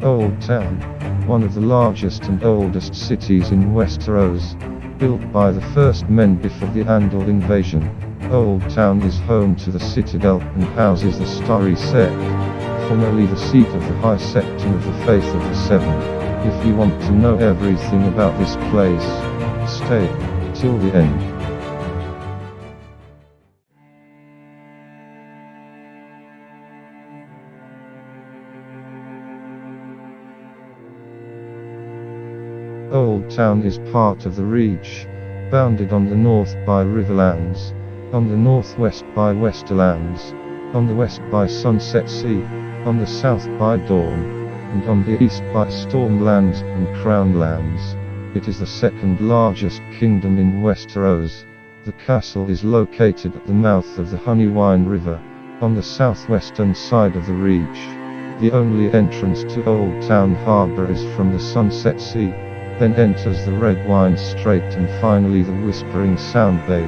Oldtown, one of the largest and oldest cities in Westeros, built by the first men before the Andal invasion. Oldtown is home to the Citadel and houses the Starry Sect, formerly the seat of the High Septon of the Faith of the Seven. If you want to know everything about this place, stay till the end. Oldtown is part of the Reach, bounded on the north by Riverlands, on the northwest by Westerlands, on the west by Sunset Sea, on the south by Dawn, and on the east by Stormlands and Crownlands. It is the second largest kingdom in Westeros. The castle is located at the mouth of the Honeywine River, on the southwestern side of the Reach. The only entrance to Oldtown Harbour is from the Sunset Sea, then enters the Red Wine Strait and finally the Whispering Sound Bay.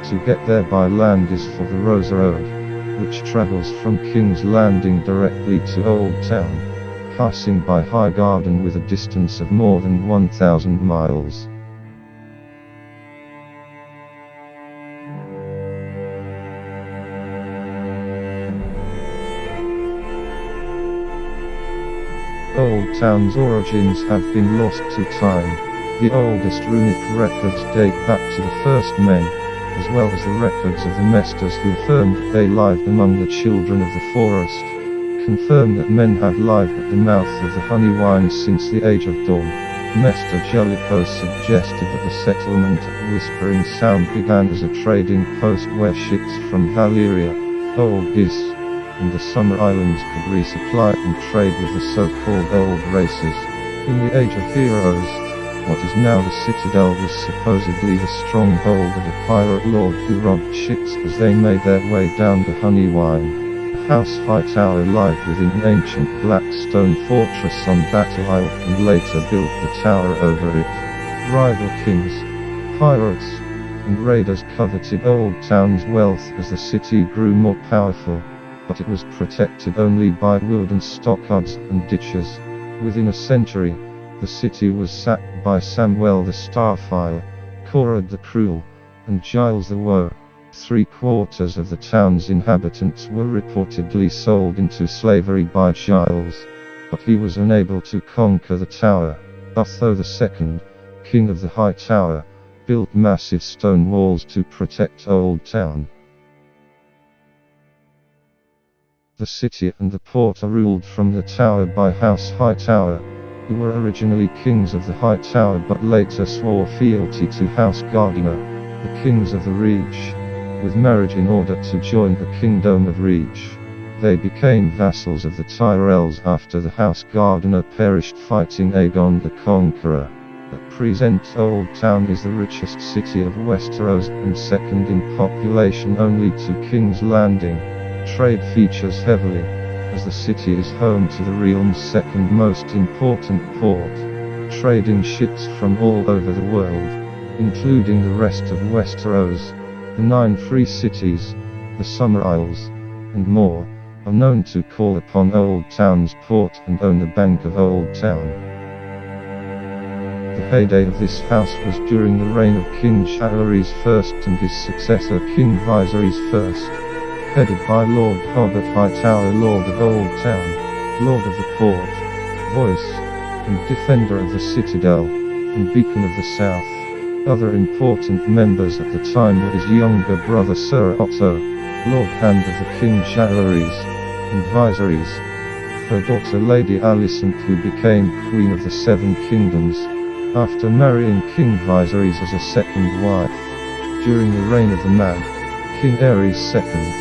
To get there by land is for the Rosa Road, which travels from King's Landing directly to Oldtown, passing by High Garden with a distance of more than 1,000 miles. Oldtown's origins have been lost to time. The oldest runic records date back to the first men, as well as the records of the Mesters who affirmed that they lived among the children of the forest, confirm that men have lived at the mouth of the Honeywine since the Age of Dawn. Mester Jellicoe suggested that the settlement at Whispering Sound began as a trading post where ships from Valyria, Old Gis, and the Summer Islands could resupply and trade with the so-called old races. In the Age of Heroes, what is now the Citadel was supposedly the stronghold of a pirate lord who robbed ships as they made their way down the Honeywine. House Hightower lived within an ancient black stone fortress on Battle Isle and later built the tower over it. Rival kings, pirates, and raiders coveted Oldtown's wealth as the city grew more powerful, but it was protected only by wooden stockades and ditches. Within a century, the city was sacked by Samwell the Starfire, Corad the Cruel, and Giles the Woe. 3/4 of the town's inhabitants were reportedly sold into slavery by Giles, but he was unable to conquer the tower. Otho II, king of the High Tower, built massive stone walls to protect Oldtown. The city and the port are ruled from the tower by House Hightower, who were originally kings of the High Tower but later swore fealty to House Gardener, the kings of the Reach, with marriage in order to join the Kingdom of Reach. They became vassals of the Tyrells after the House Gardener perished fighting Aegon the Conqueror. At present Oldtown is the richest city of Westeros and second in population only to King's Landing. Trade features heavily, as the city is home to the realm's second most important port, trading ships from all over the world, including the rest of Westeros. The 9 free cities, the Summer Isles, and more, are known to call upon Oldtown's port and own the Bank of Oldtown. The heyday of this house was during the reign of King Jaehaerys I and his successor King Viserys I. Headed by Lord Hobbit Hightower, Lord of Oldtown, Lord of the Port, Voice, and Defender of the Citadel, and Beacon of the South. Other important members at the time were his younger brother Sir Otto, Lord Hand of the King Jaehaerys, and Viserys, her daughter Lady Alicent who became Queen of the Seven Kingdoms, after marrying King Viserys as a second wife. During the reign of the man, King Aerys II,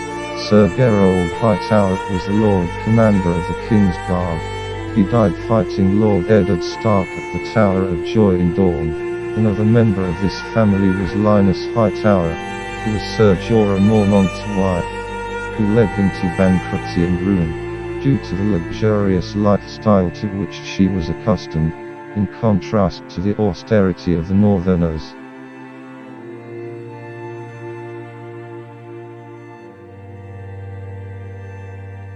Sir Gerald Hightower was the Lord Commander of the King's Guard. He died fighting Lord Eddard Stark at the Tower of Joy in Dawn. Another member of this family was Linus Hightower, who was Sir Jorah Mormont's wife, who led him to bankruptcy and ruin, due to the luxurious lifestyle to which she was accustomed, in contrast to the austerity of the Northerners.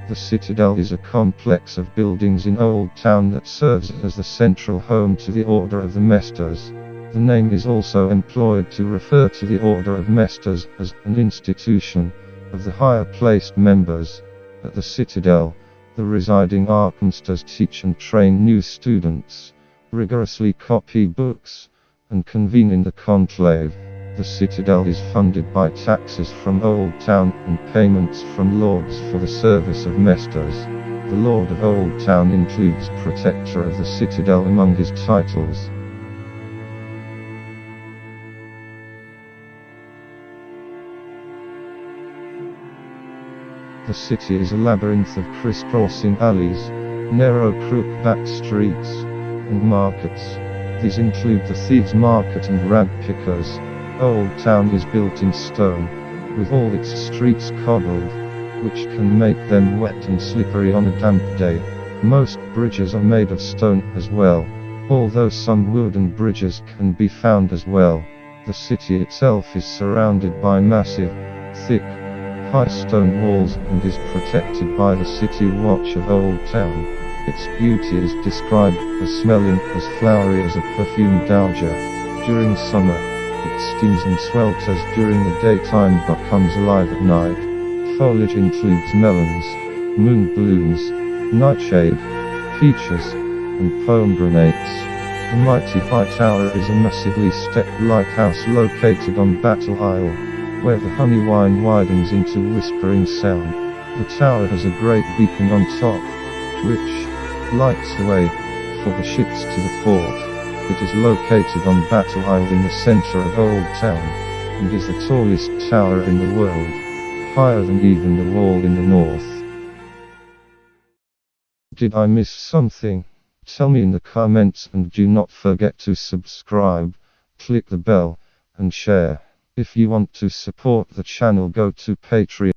The Citadel is a complex of buildings in Oldtown that serves as the central home to the Order of the Mesters. The name is also employed to refer to the Order of Mesters as an institution of the higher-placed members. At the Citadel, the residing Archmasters teach and train new students, rigorously copy books, and convene in the conclave. The Citadel is funded by taxes from Oldtown and payments from lords for the service of Mesters. The Lord of Oldtown includes Protector of the Citadel among his titles. The city is a labyrinth of crisscrossing alleys, narrow crook-back streets, and markets. These include the Thieves' Market and Rag Pickers. Oldtown is built in stone, with all its streets cobbled, which can make them wet and slippery on a damp day. Most bridges are made of stone as well, although some wooden bridges can be found as well. The city itself is surrounded by massive, thick, high stone walls and is protected by the City Watch of Oldtown. Its beauty is described as smelling as flowery as a perfumed dowager. During summer, it steams and swelters during the daytime but comes alive at night. Foliage includes melons, moon blooms, nightshade, peaches, and pomegranates. The mighty Hightower is a massively stepped lighthouse located on Battle Isle, where the honey wine widens into whispering sound. The tower has a great beacon on top, which lights the way for the ships to the port. It is located on Battle Isle in the center of Oldtown, and is the tallest tower in the world, higher than even the wall in the north. Did I miss something? Tell me in the comments, and do not forget to subscribe, click the bell, and share. If you want to support the channel, go to Patreon.